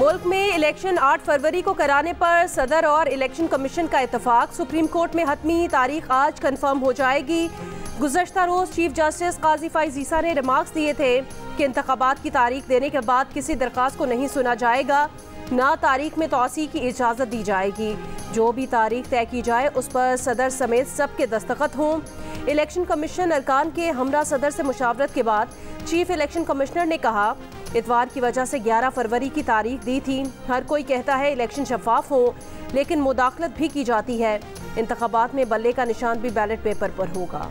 मुल्क में इलेक्शन 8 फरवरी को कराने पर सदर और इलेक्शन कमीशन का इत्तफाक। सुप्रीम कोर्ट में हतमी तारीख आज कंफर्म हो जाएगी। गुज़श्ता रोज़ चीफ जस्टिस काजी फैज़ ईसा ने रिमार्क्स दिए थे कि इंतखाबात की तारीख देने के बाद किसी दरख्वास्त को नहीं सुना जाएगा, ना तारीख में तौसी की इजाज़त दी जाएगी। जो भी तारीख तय की जाए उस पर सदर समेत सबके दस्तखत हों। इलेक्शन कमीशन अरकान के हमरा सदर से मुशावरत के बाद चीफ इलेक्शन कमिश्नर ने कहा, इतवार की वजह से 11 फरवरी की तारीख दी थी। हर कोई कहता है इलेक्शन शफाफ हो, लेकिन मुदाखलत भी की जाती है। इंतखाबात में बल्ले का निशान भी बैलेट पेपर पर होगा।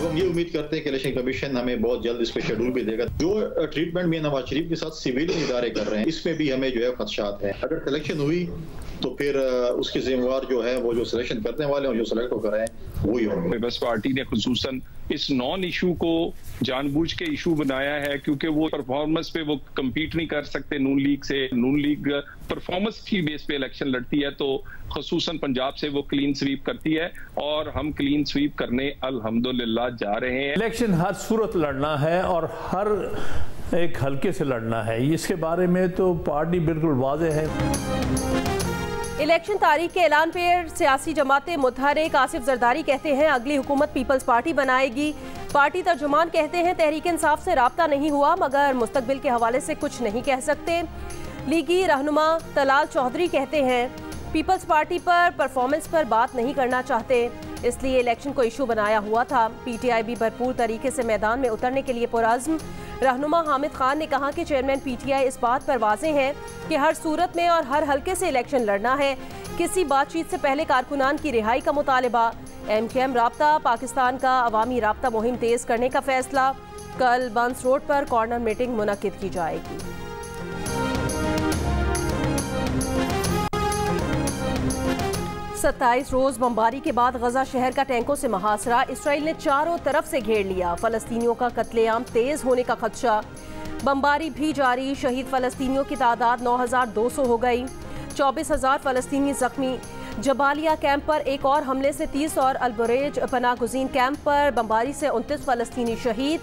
हम ये उम्मीद करते हैं कि इलेक्शन कमीशन हमें बहुत जल्द इस पर शेड्यूल भी देगा। जो ट्रीटमेंट मियां नवाज शरीफ के साथ सिविल इदारे कर रहे हैं, इसमें भी हमें जो है खदशात है। अगर सिलेक्शन हुई तो फिर उसके जिम्मेवार जो है वो जो सिलेक्शन करने वाले हैं, जो सिलेक्ट होकर आए वही होंगे। पीपल्स पार्टी ने खुसूसन इस नॉन इशू को जानबूझ के इशू बनाया है, क्योंकि वो परफॉर्मेंस पे वो कम्पीट नहीं कर सकते नून लीग से। नून लीग परफॉर्मेंस की बेस पे इलेक्शन लड़ती है, तो खुसूसन पंजाब से वो क्लीन स्वीप करती है और हम क्लीन स्वीप करने अल्हम्दुलिल्लाह जा रहे हैं। इलेक्शन हर सूरत लड़ना है और हर एक हल्के से लड़ना है, इसके बारे में तो पार्टी बिल्कुल वाज़ेह है। इलेक्शन तारीख के ऐलान पर सियासी जमातें मुतहरिक। आसिफ जरदारी कहते हैं अगली हुकूमत पीपल्स पार्टी बनाएगी। पार्टी तर्जुमान कहते हैं तहरीक इंसाफ से राब्ता नहीं हुआ, मगर मुस्तकबिल के हवाले से कुछ नहीं कह सकते। लीगी रहनुमा तलाल चौधरी कहते हैं पीपल्स पार्टी पर परफॉर्मेंस पर बात नहीं करना चाहते, इसलिए इलेक्शन को इशू बनाया हुआ था। पीटीआई भी भरपूर तरीके से मैदान में उतरने के लिए पुरअज़्म। रहनुमा हामिद खान ने कहा कि चेयरमैन पीटीआई इस बात पर वाज़ेह है कि हर सूरत में और हर हल्के से इलेक्शन लड़ना है। किसी बातचीत से पहले कारकुनान की रिहाई का मुतालबा। एमकेएम राब्ता पाकिस्तान का अवामी राब्ता मुहिम तेज़ करने का फैसला। कल बंस रोड पर कॉर्नर मीटिंग मुनक्किद की जाएगी। 27 रोज बमबारी के बाद गजा शहर का टैंकों से मुहासरा। इसराइल ने चारों तरफ से घेर लिया। फलस्तीनियों का कत्लेआम तेज होने का खदशा। बमबारी भी जारी। शहीद फलस्तीनियों की तादाद 9200 हो गई। 24,000 फलस्तीनी जख्मी। जबालिया कैंप पर एक और हमले से 30 और अलबरेज पनागुज़ीन कैंप पर बमबारी से 29 फलस्तीनी शहीद।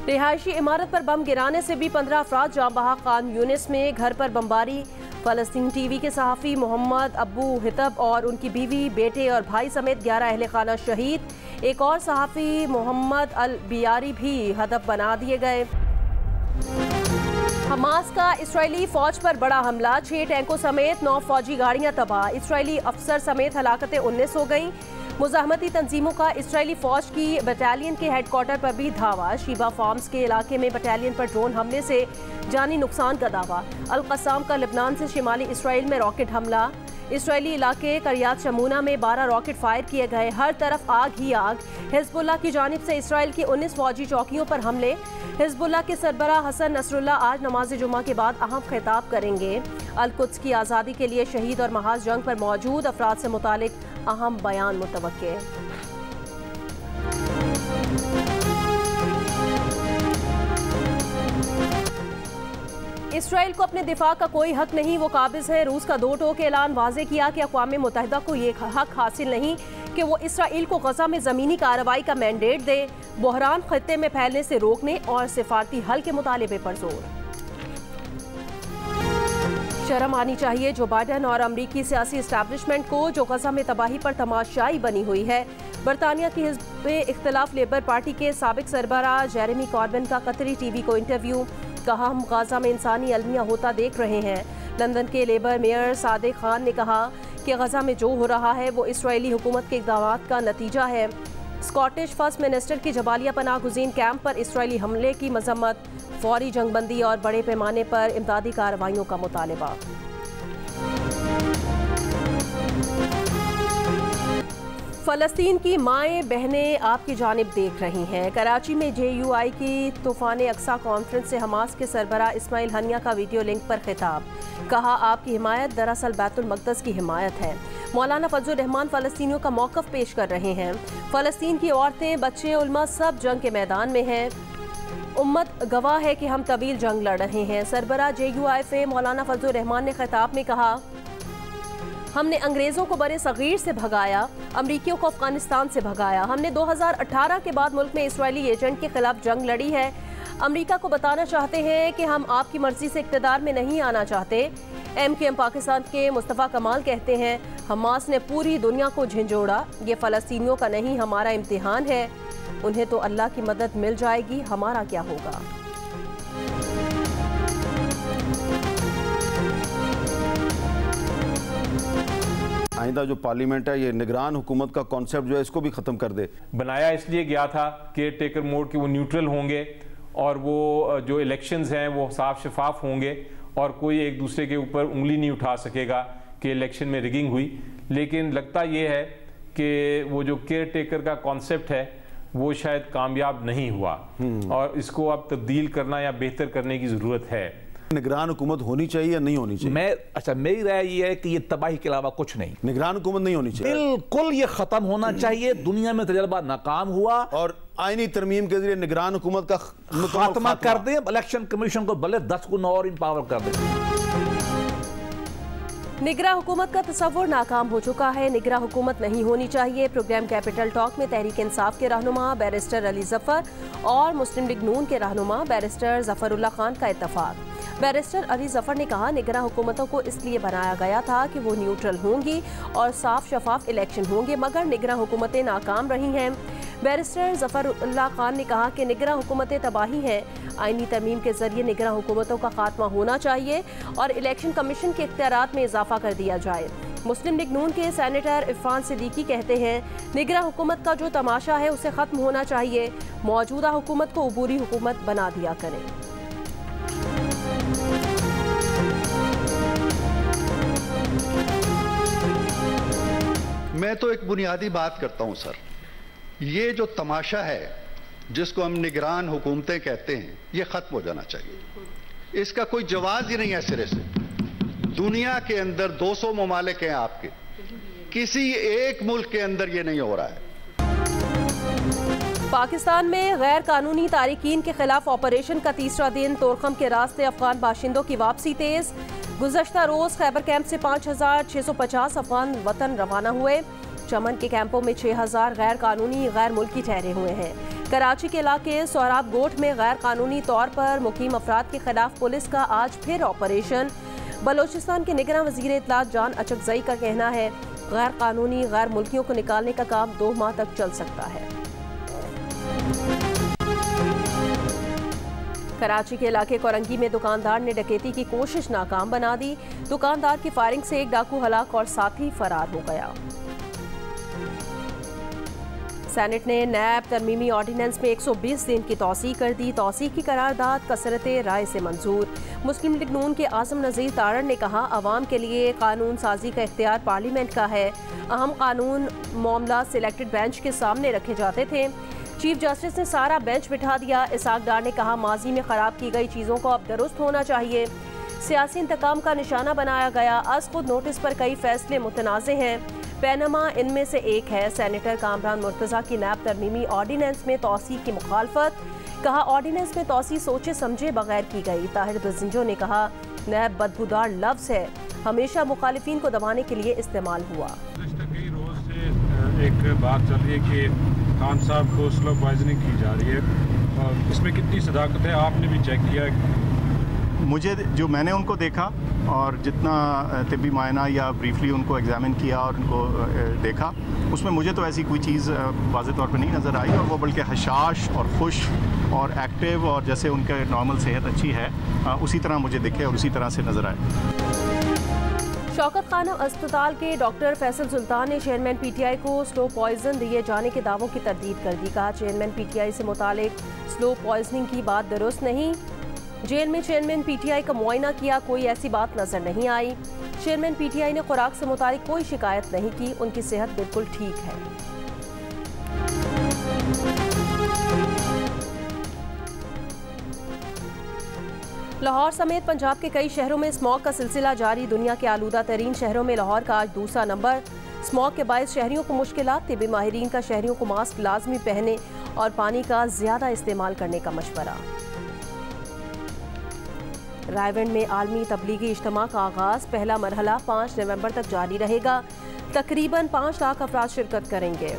रिहायशी इमारत पर बम गिराने से भी 15 अफराद जाँ बहक। खान यूनिस में घर पर बमबारी। फलस्तीन टीवी के सहाफ़ी मोहम्मद अब्बू हितब और उनकी बीवी, बेटे और भाई समेत 11 अहले खाना शहीद। एक और सहाफ़ी मोहम्मद अल बियारी भी हदफ बना दिए गए। हमास का इस्राएली फौज पर बड़ा हमला। 6 टैंकों समेत 9 फौजी गाड़ियां तबाह। इस्राएली अफसर समेत हलाकतें 19 हो गईं। मुजाहमती तंजीमों का इस्राएली फौज की बटालियन के हेडक्वार्टर पर भी धावा। शीबा फार्म्स के इलाके में बटालियन पर ड्रोन हमले से जानी नुकसान का दावा। अल-क़स्साम का लेबनान से शिमाली इसराइल में रॉकेट हमला। इसराइली इलाके करियात शमूना में 12 रॉकेट फायर किए गए। हर तरफ आग ही आग। हिजबुल्लाह की जानिब से इसराइल की 19 फौजी चौकियों पर हमले। हिजबुल्लाह के सरबराह हसन नसरुल्लाह आज नमाज जुमा के बाद अहम खिताब करेंगे। अल-कुद्स की आज़ादी के लिए शहीद और महाज जंग पर मौजूद अफराद से मुतालिक अहम बयान मुतवक्के। इसराइल को अपने दिफा का कोई हक नहीं, वो काबिज है। रूस का 2 टोक ऐलान वाज़े किया कि अक़वाम मुत्तहिदा को ये हक हासिल नहीं कि वो इसराइल को गजा में ज़मीनी कार्रवाई का मैंडेट दे। बहरान खत्ते में फैलने से रोकने और सिफारती हल के मुतालबे पर जोर। शर्म आनी चाहिए जो बाइडन और अमरीकी सियासी इस्टेब्लिशमेंट को, जो गजा में तबाही पर तमाशाई बनी हुई है। बरतानिया की हिज़्ब इख्तिलाफ लेबर पार्टी के साबिक सरबराह जेरेमी कॉर्बिन का कतरी टीवी को इंटरव्यू। कहा, हम गाजा में इंसानी अलमिया होता देख रहे हैं। लंदन के लेबर मेयर सादिक खान ने कहा कि गजा में जो हो रहा है वो इसराइली हुकूमत के इक़दामात का नतीजा है। स्कॉटिश फर्स्ट मिनिस्टर की जबालिया पनागुज़ीन कैंप पर इसराइली हमले की मजम्मत। फौरी जंगबंदी और बड़े पैमाने पर इमदादी कार्रवाइयों का मुतालबा। फ़लस्तीन की माएँ बहनें आपकी जानिब देख रही हैं। कराची में JUI की तूफ़ान अक्सा कॉन्फ्रेंस से हमास के सरबराह इस्माइल हनिया का वीडियो लिंक पर खिताब। कहा, आपकी हिमायत दरअसल बैतुल मक़दस की हिमायत है। मौलाना फजलुर रहमान फ़लस्तीनियों का मौक़िफ़ पेश कर रहे हैं। फ़लस्तीन की औरतें, बच्चे, उलमा सब जंग के मैदान में हैं। उम्मत गवाह है कि हम तवील जंग लड़ रहे हैं। सरबराह JUI मौलाना फजलुर रहमान ने खिताब में कहा, हमने अंग्रेजों को बरे सगीर से भगाया, अमरीकियों को अफगानिस्तान से भगाया। हमने 2018 के बाद मुल्क में इसराइली एजेंट के खिलाफ जंग लड़ी है। अमरीका को बताना चाहते हैं कि हम आपकी मर्जी से इक़्तिदार में नहीं आना चाहते। MKM पाकिस्तान के मुस्तफ़ा कमाल कहते हैं, हमास ने पूरी दुनिया को झंझोड़ा, ये फ़लस्तीनियों का नहीं हमारा इम्तिहान है। उन्हें तो अल्लाह की मदद मिल जाएगी, हमारा क्या होगा। आइंदा जो पार्लियामेंट है ये निगरान हुकूमत का कॉन्सेप्ट जो है इसको भी ख़त्म कर दे। बनाया इसलिए गया था केयर टेकर मोड के वो न्यूट्रल होंगे और वो जो इलेक्शंस हैं वो साफ शफाफ होंगे और कोई एक दूसरे के ऊपर उंगली नहीं उठा सकेगा कि इलेक्शन में रिगिंग हुई। लेकिन लगता ये है कि वो जो केयर टेकर का कॉन्सेप्ट है वो शायद कामयाब नहीं हुआ और इसको अब तब्दील करना या बेहतर करने की ज़रूरत है। निगरान हुकूमत होनी चाहिए या नहीं होनी चाहिए? मेरी राय ये है कि ये तबाही के अलावा कुछ नहीं। निगरान हुकूमत नहीं होनी चाहिए, बिल्कुल ये खत्म होना चाहिए। दुनिया में तजर्बा नाकाम हुआ और आईनी तरमीम के जरिए निगरान हुकूमत का खात्मा कर दें। इलेक्शन कमीशन को भले 10 गुना और इम्पावर कर दें। निगरा हुकूमत का तस्वुर नाकाम हो चुका है, निगरा हुकूमत नहीं होनी चाहिए। प्रोग्राम कैपिटल टॉक में तहरीक इंसाफ के रहनुमा बैरिस्टर अली जफर और मुस्लिम लीग नून के रहनुमा बैरिस्टर जफरुल्लाह खान का इत्तफाक। बैरिस्टर अली जफर ने कहा, निगरा हुकूमतों को इसलिए बनाया गया था कि वो न्यूट्रल होंगी और साफ शफाफ इलेक्शन होंगे, मगर निगरा हुकूमतें नाकाम रही हैं। बैरिस्टर जफरुल्लाह खान ने कहा कि निगरा हुकूमतें तबाही हैं, आईनी तरमीम के जरिए निगरा हुकूमतों का खात्मा होना चाहिए और इलेक्शन कमीशन के इख्तियारात में इजाफा कर दिया जाए। मुस्लिम लीग नून के सेनेटर इरफान सिद्दीकी कहते हैं, निगरा हुकूमत का जो तमाशा है उसे ख़त्म होना चाहिए, मौजूदा हुकूमत को अबूरी हुकूमत बना दिया करें। मैं तो एक बुनियादी बात करता हूं सर, ये जो तमाशा है जिसको हम निगरान हुकूमतें कहते हैं ये खत्म हो जाना चाहिए। इसका कोई जवाब ही नहीं है सिरे से। दुनिया के अंदर 200 ममालिक हैं आपके, किसी एक मुल्क के अंदर ये नहीं हो रहा है। पाकिस्तान में गैर कानूनी तारिकीन के खिलाफ ऑपरेशन का तीसरा दिन, तोरखम के रास्ते अफगान बाशिंदों की वापसी तेज। गुज़श्ता रोज खैबर कैंप से 5650 अफगान वतन रवाना हुए। चमन के कैंपों में 6000 गैर कानूनी गैर मुल्की ठहरे हुए हैं। कराची के इलाके सोहराब गोट में गैर कानूनी तौर पर मुकीम अफराद के खिलाफ पुलिस का आज फिर ऑपरेशन। बलोचिस्तान के निगरान वज़ीर इत्तलात जान अचकजई का कहना है, गैर कानूनी गैर मुल्कियों को निकालने का काम 2 माह तक चल सकता है। कराची के इलाके कोरंगी में दुकानदार ने डकैती की कोशिश नाकाम बना दी। दुकानदार की फायरिंग से एक डाकू हलाक और साथी फरार हो गया। सेनेट ने नैब तरमीमी ऑर्डिनेंस में 120 दिन की तौसीक कर दी। तौसीक की करारदाद कसरते राय से मंजूर। मुस्लिम लीग नून के आज़म नज़ीर तारड़ ने कहा, अवाम के लिए कानून साजी का इख्तियार पार्लियामेंट का है। अहम कानून मामला सिलेक्टेड बेंच के सामने रखे जाते थे। चीफ जस्टिस ने सारा बेंच बिठा दिया। इसाक डार ने कहा, माजी में खराब की गई चीज़ों को अब दुरुस्त होना चाहिए। सियासी इंतकाम का निशाना बनाया गया। अज खुद नोटिस पर कई फैसले मुतनाज़े हैं। पैनमा इनमें से एक है। सेनेटर कामरान मुर्तज़ा की नैब तरमीमी ऑर्डिनेंस में तौसीक की मुखालफत। कहा, ऑर्डिनेंस में तौसीक सोचे समझे बगैर की गई। ताहिर बजिंजो ने कहा, नैब बदबूदार लफ्ज़ है, हमेशा मुखालिफिन को दबाने के लिए इस्तेमाल हुआ। कई रोज से एक बात चल रही है कि खान साहब को स्लो पॉइजनिंग की जा रही है और इसमें कितनी सदाकत है, आपने भी चेक किया? मुझे जो मैंने उनको देखा और जितना तिब्बी मायना या ब्रीफली उनको एग्जामिन किया और उनको देखा, उसमें मुझे तो ऐसी कोई चीज़ वाज़ेह तौर पर नहीं नज़र आई और वो बल्कि हशाश और खुश और एक्टिव और जैसे उनका नॉर्मल सेहत अच्छी है उसी तरह मुझे दिखे और उसी तरह से नज़र आए। शौकत खाना अस्पताल के डॉक्टर फैसल सुल्तान ने चेयरमैन पीटीआई को स्लो पॉइजन दिए जाने के दावों की तरदीद कर दी। कहा, चेयरमैन पीटीआई से मुतालिक स्लो पॉइजनिंग की बात दुरुस्त नहीं। जेल में चेयरमैन पीटीआई का मुआयना किया, कोई ऐसी बात नजर नहीं आई। चेयरमैन पीटीआई ने खुराक से मुतालिक कोई शिकायत नहीं की, उनकी सेहत बिल्कुल ठीक है। लाहौर समेत पंजाब के कई शहरों में स्मॉग का सिलसिला जारी। दुनिया के आलूदा तरीन शहरों में लाहौर का आज दूसरा नंबर। स्मॉग के बायस शहरियों को मुश्किलात। तिब्बी माहिरीन का शहरियों को मास्क लाजमी पहने और पानी का ज्यादा इस्तेमाल करने का मशवरा। रायगढ़ में आलमी तबलीगी इज्तिमा का आगाज़, पहला मरहला 5 नवंबर तक जारी रहेगा। तकरीबन 5 लाख अफराद शिरकत करेंगे।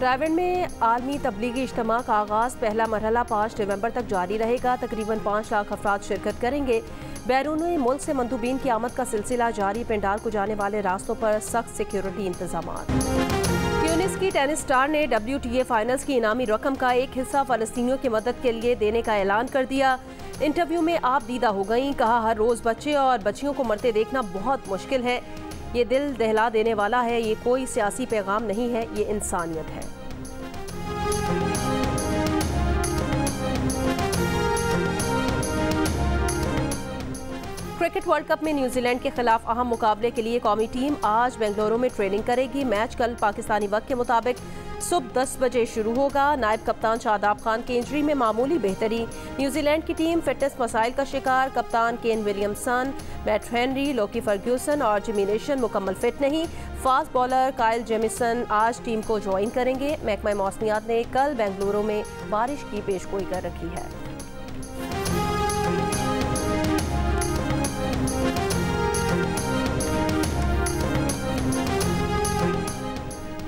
रायगढ़ में आलमी तबलीगी इज्तिमा का आगाज़, पहला मरहला 5 नवंबर तक जारी रहेगा। तकरीबन 5 लाख अफराद शिरकत करेंगे। बैरून मुल्क से मंदूबीन की आमद का सिलसिला जारी, पंडाल को जाने वाले रास्तों पर सख्त सिक्योरिटी इंतजाम। ट्यूनिस की टेनिस स्टार ने WTA फाइनल्स की इनामी रकम का एक हिस्सा फ़लस्तीनियों की मदद के लिए देने का ऐलान कर दिया। इंटरव्यू में आप दीदा हो गई, कहा हर रोज़ बच्चे और बच्चियों को मरते देखना बहुत मुश्किल है। ये दिल दहला देने वाला है, ये कोई सियासी पैगाम नहीं है, ये इंसानियत है। क्रिकेट वर्ल्ड कप में न्यूजीलैंड के खिलाफ अहम मुकाबले के लिए कौमी टीम आज बेंगलुरु में ट्रेनिंग करेगी। मैच कल पाकिस्तानी वक्त के मुताबिक सुबह 10 बजे शुरू होगा। नायब कप्तान शादाब खान की इंजरी में मामूली बेहतरी। न्यूजीलैंड की टीम फिटनेस मसाइल का शिकार। कप्तान Kane Williamson, Matt Henry, Lockie Ferguson और जिमी नेशन मुकम्मल फिट नहीं। फास्ट बॉलर काइल जेमिसन आज टीम को ज्वाइन करेंगे। महकमा मौसमियात ने कल बेंगलुरु में बारिश की पेशगोई कर रखी है।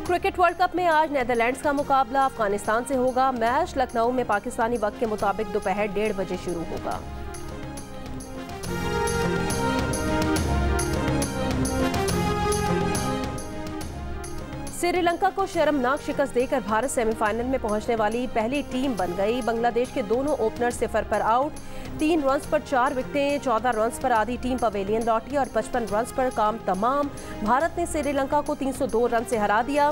क्रिकेट वर्ल्ड कप में आज नेदरलैंड्स का मुकाबला अफगानिस्तान से होगा। मैच लखनऊ में पाकिस्तानी वक्त के मुताबिक दोपहर 1:30 बजे शुरू होगा। श्रीलंका को शर्मनाक शिकस्त देकर भारत सेमीफाइनल में पहुंचने वाली पहली टीम बन गई। बांग्लादेश के दोनों ओपनर 0 पर आउट। 3 रन्स पर 4 विकेटें, 14 रन्स पर आधी टीम पवेलियन लौटी और 55 रन्स पर काम तमाम। भारत ने श्रीलंका को 302 रन से हरा दिया।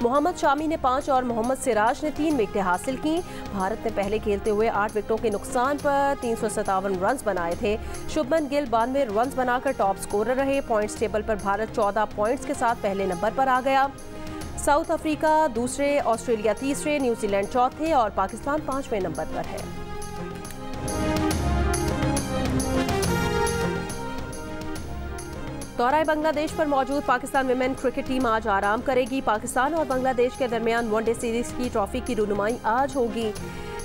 मोहम्मद शामी ने 5 और मोहम्मद सिराज ने 3 विकेटें हासिल की। भारत ने पहले खेलते हुए 8 विकेटों के नुकसान पर 357 रन बनाए थे। शुभमन गिल 92 रन बनाकर टॉप स्कोरर रहे। पॉइंट्स टेबल पर भारत 14 पॉइंट्स के साथ पहले नंबर पर आ गया। साउथ अफ्रीका दूसरे, ऑस्ट्रेलिया तीसरे, न्यूजीलैंड चौथे और पाकिस्तान 5वें नंबर पर है। दौरा बांग्लादेश पर मौजूद पाकिस्तान विमेन क्रिकेट टीम आज आराम करेगी। पाकिस्तान और बांग्लादेश के दरमियान वनडे सीरीज की ट्रॉफी की रुनुमाई आज होगी।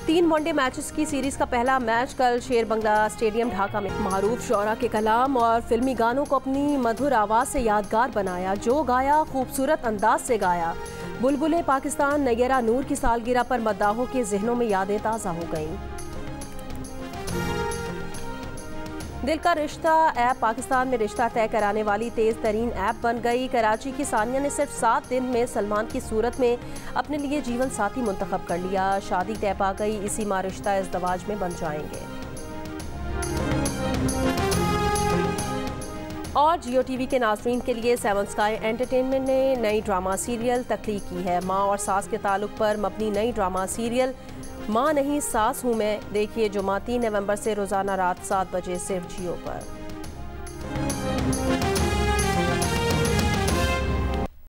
3 वनडे मैचेस की सीरीज का पहला मैच कल शेर बंगला स्टेडियम ढाका में। मारूफ शौरा के कलाम और फिल्मी गानों को अपनी मधुर आवाज से यादगार बनाया। जो गाया खूबसूरत अंदाज से गाया। बुलबुले पाकिस्तान नैयरा नूर की सालगिरह पर मद्दाहों के जहनों में यादें ताज़ा हो गईं। दिल का रिश्ता ऐप पाकिस्तान में रिश्ता तय कराने वाली तेज़ तरीन ऐप बन गई। कराची की सानिया ने सिर्फ 7 दिन में सलमान की सूरत में अपने लिए जीवन साथी मुंतखब कर लिया। शादी तय पा गई, इसी माह रिश्ता इज़्दवाज में बन जाएंगे। और जियो टीवी के नाज़रीन के लिए 7 स्काई एंटरटेनमेंट ने नई ड्रामा सीरियल तख्लीक की है। माँ और सास के ताल्लुक पर मबनी नई ड्रामा सीरियल माँ नहीं सास हूँ मैं, देखिए जुमा 3 नवंबर से रोज़ाना रात 7 बजे सिर्फ जियो पर।